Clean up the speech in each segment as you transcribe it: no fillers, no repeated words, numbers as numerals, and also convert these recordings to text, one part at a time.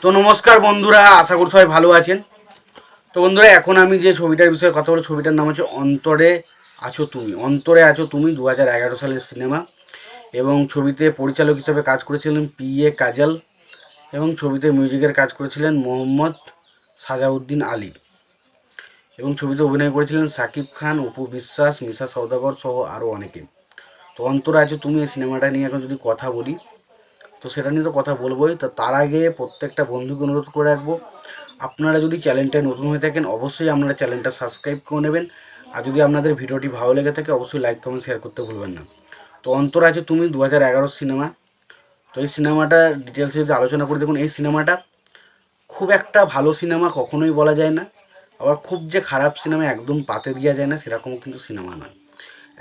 তো নমস্কার বন্ধুরা, আশা করি সবাই ভালো আছেন। তো বন্ধুরা, এখন আমি যে ছবিটার বিষয়ে কথা বলবো, ছবিটার নাম হচ্ছে অন্তরে আছো তুমি। অন্তরে আছো তুমি 2011 সালের সিনেমা, এবং ছবিতে পরিচালক হিসেবে কাজ করেছিলেন P.A. কাজল, এবং ছবিতে মিউজিকের কাজ করেছিলেন মোহাম্মদ সাজাউদ্দিন আলী, এবং ছবিতে অভিনয় করেছিলেন শাকিব খান, অপু বিশ্বাস, মিশা সওদাগর সহ আরও অনেকে। তো অন্তরে আছো তুমি এই সিনেমাটা নিয়ে এখন যদি কথা বলি, তো সেটা নিয়ে তো কথা বলবোই। তো তার আগে প্রত্যেকটা বন্ধুকে অনুরোধ করে রাখবো, আপনারা যদি চ্যানেলটায় নতুন হয়ে থাকেন অবশ্যই আপনারা চ্যানেলটা সাবস্ক্রাইব করে নেবেন, আর যদি আপনাদের ভিডিওটি ভালো লেগে থাকে অবশ্যই লাইক কমেন্ট শেয়ার করতে ভুলবেন না। তো অন্তর আছে তুমি 2011 সিনেমা। তো এই সিনেমাটা ডিটেলসে যদি আলোচনা করে, দেখুন এই সিনেমাটা খুব একটা ভালো সিনেমা কখনোই বলা যায় না, আবার খুব যে খারাপ সিনেমা একদম পাতে দেওয়া যায় না সেরকমও কিন্তু সিনেমা নয়।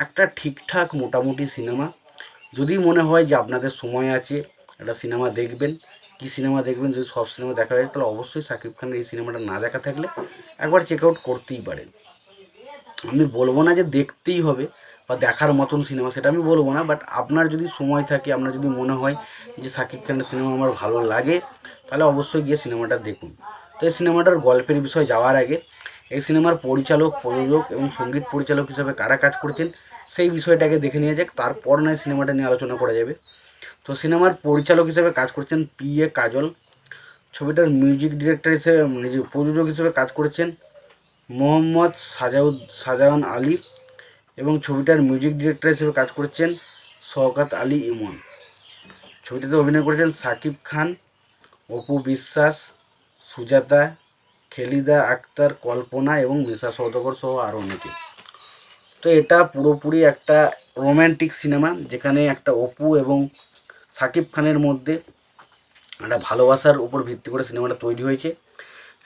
একটা ঠিকঠাক মোটামুটি সিনেমা। যদি মনে হয় যে আপনাদের সময় আছে একটা সিনেমা দেখবেন, কি সিনেমা দেখবেন, যদি সব সিনেমা দেখা যায় তাহলে অবশ্যই শাকিব খানের এই সিনেমাটা না দেখা থাকলে একবার চেক আউট করতেই পারেন। আমি বলবো না যে দেখতেই হবে বা দেখার মতন সিনেমা, সেটা আমি বলবো না, বাট আপনার যদি সময় থাকে, আপনার যদি মনে হয় যে শাকিব খানের সিনেমা আমার ভালো লাগে, তাহলে অবশ্যই গিয়ে সিনেমাটা দেখুন। তো এই সিনেমাটার গল্পের বিষয়ে যাওয়ার আগে, এই সিনেমার পরিচালক, প্রযোজক এবং সঙ্গীত পরিচালক হিসাবে কারা কাজ করেছেন সেই বিষয়টাকে দেখে নিয়ে যাক, তারপর নয় সিনেমাটা নিয়ে আলোচনা করা যাবে। তো সিনেমার পরিচালক হিসেবে কাজ করছেন P.A. কাজল, ছবিটার মিউজিক ডিরেক্টর হিসেবে প্রযোজক হিসেবে কাজ করেছেন মোহাম্মদ শাহজাহান আলী, এবং ছবিটার মিউজিক ডিরেক্টর হিসেবে কাজ করেছেন শওকত আলী ইমন। ছবিটিতে অভিনয় করেছেন শাকিব খান, অপু বিশ্বাস, সুজাতা, খালিদা আক্তার, কল্পনা এবং মিশা সওদাগর সহ আরও অনেকে। তো এটা পুরোপুরি একটা রোম্যান্টিক সিনেমা, যেখানে একটা অপু এবং শাকিব খানের মধ্যে একটা ভালোবাসার উপর ভিত্তি করে সিনেমাটা তৈরি হয়েছে।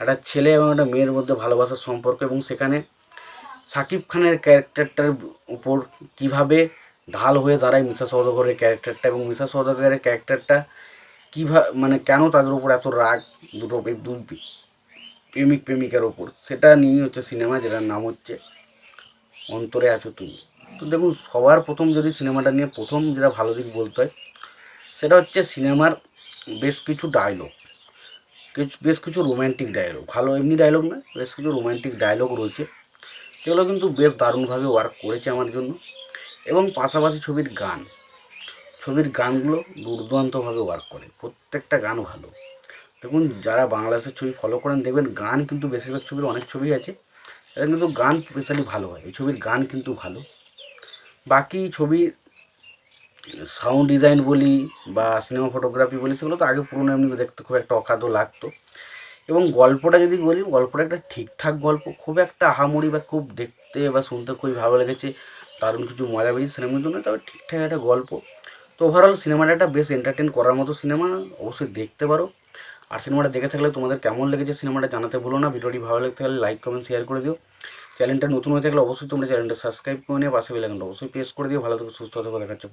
একটা ছেলে এবং একটা মেয়ের মধ্যে ভালোবাসার সম্পর্ক, এবং সেখানে শাকিব খানের ক্যারেক্টারটার উপর কীভাবে ঢাল হয়ে দাঁড়ায় মিশা সওদাগরের ক্যারেক্টারটা, এবং মিশা সওদাগরের ক্যারেক্টারটা কীভাবে মানে কেন তাদের উপর এত রাগ দুই প্রেমিক প্রেমিকার ওপর, সেটা নিয়েই হচ্ছে সিনেমা, যেটার নাম হচ্ছে অন্তরে আছো তুমি। তো দেখুন, সবার প্রথম যদি সিনেমাটা নিয়ে প্রথম যেটা ভালো দিক বলতে হয়, সেটা হচ্ছে সিনেমার বেশ কিছু ডায়লগ, বেশ কিছু রোম্যান্টিক ডায়লগ, ভালো এমনি ডায়লগ না, বেশ কিছু রোম্যান্টিক ডায়লগ রয়েছে, সেগুলো কিন্তু বেশ দারুণভাবে ওয়ার্ক করেছে আমার জন্য। এবং পাশাপাশি ছবির গানগুলো দুর্দান্তভাবে ওয়ার্ক করে, প্রত্যেকটা গান ভালো। দেখুন, যারা বাংলাদেশের ছবি ফলো করেন দেখবেন গান কিন্তু বেশিরভাগ ছবির, অনেক ছবি আছে এটা কিন্তু গান স্পেশালি ভালো হয়, এই ছবির গান কিন্তু ভালো। বাকি ছবির সাউন্ড ডিজাইন বলি বা সিনেমা ফটোগ্রাফি বলি, সেগুলো তো আগে পুরনো এমনি দেখতে খুব একটা অখাদ্য লাগতো। এবং গল্পটা যদি বলি, গল্পটা একটা ঠিকঠাক গল্প, খুব একটা আহামরি বা খুব দেখতে বা শুনতে খুবই ভালো লেগেছে, দারুণ কিছু মজা পেয়েছি সিনেমার জন্য, তবে ঠিকঠাক একটা গল্প। তো ওভারঅল সিনেমাটা একটা বেশ এন্টারটেন করার মতো সিনেমা, অবশ্যই দেখতে পারো। আর সিনেমাটা দেখে থাকলে তোমাদের কেমন লেগেছে সিনেমাটা জানাতে ভুলো না। ভিডিওটি ভালো লাগতে হলে লাইক কমেন্ট শেয়ার করে দিও। চ্যানেলটা নতুন হয়ে থাকলে অবশ্যই তোমরা চ্যানেলটা সাবস্ক্রাইব করে নিয়ে পাশে বেল আইকনটা অবশ্যই প্রেস করে দিও। ভালো থেকো, সুস্থ থেকো, দেখাচ্ছে।